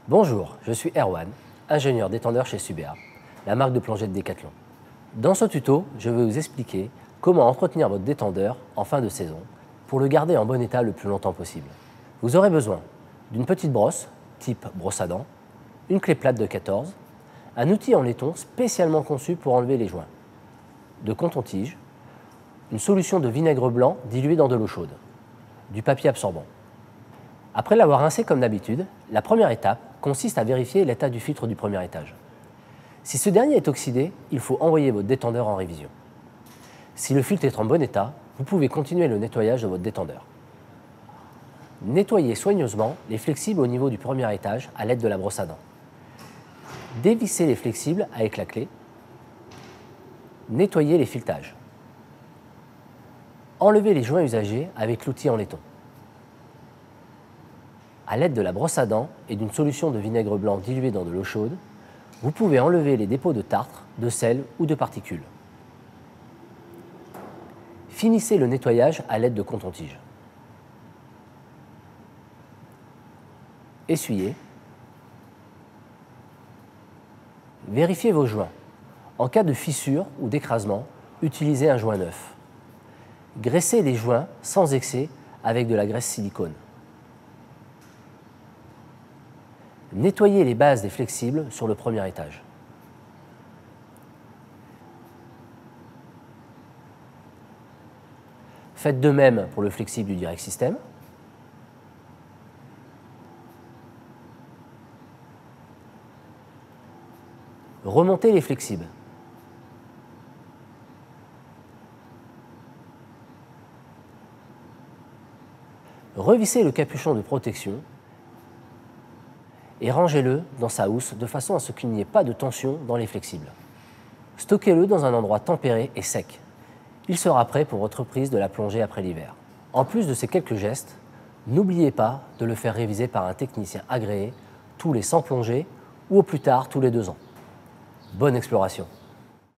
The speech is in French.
Bonjour, je suis Erwan, ingénieur détendeur chez Subea, la marque de plongée de Decathlon. Dans ce tuto, je vais vous expliquer comment entretenir votre détendeur en fin de saison pour le garder en bon état le plus longtemps possible. Vous aurez besoin d'une petite brosse, type brosse à dents, une clé plate de 14, un outil en laiton spécialement conçu pour enlever les joints, de coton-tige, une solution de vinaigre blanc dilué dans de l'eau chaude, du papier absorbant. Après l'avoir rincé comme d'habitude, la première étape consiste à vérifier l'état du filtre du premier étage. Si ce dernier est oxydé, il faut envoyer votre détendeur en révision. Si le filtre est en bon état, vous pouvez continuer le nettoyage de votre détendeur. Nettoyez soigneusement les flexibles au niveau du premier étage à l'aide de la brosse à dents. Dévissez les flexibles avec la clé. Nettoyez les filetages. Enlevez les joints usagés avec l'outil en laiton. À l'aide de la brosse à dents et d'une solution de vinaigre blanc dilué dans de l'eau chaude, vous pouvez enlever les dépôts de tartre, de sel ou de particules. Finissez le nettoyage à l'aide de coton-tige. Essuyez. Vérifiez vos joints. En cas de fissure ou d'écrasement, utilisez un joint neuf. Graissez les joints sans excès avec de la graisse silicone. Nettoyez les bases des flexibles sur le premier étage. Faites de même pour le flexible du Direct System. Remontez les flexibles. Revissez le capuchon de protection et rangez-le dans sa housse de façon à ce qu'il n'y ait pas de tension dans les flexibles. Stockez-le dans un endroit tempéré et sec. Il sera prêt pour votre prise de la plongée après l'hiver. En plus de ces quelques gestes, n'oubliez pas de le faire réviser par un technicien agréé tous les 100 plongées ou au plus tard tous les 2 ans. Bonne exploration!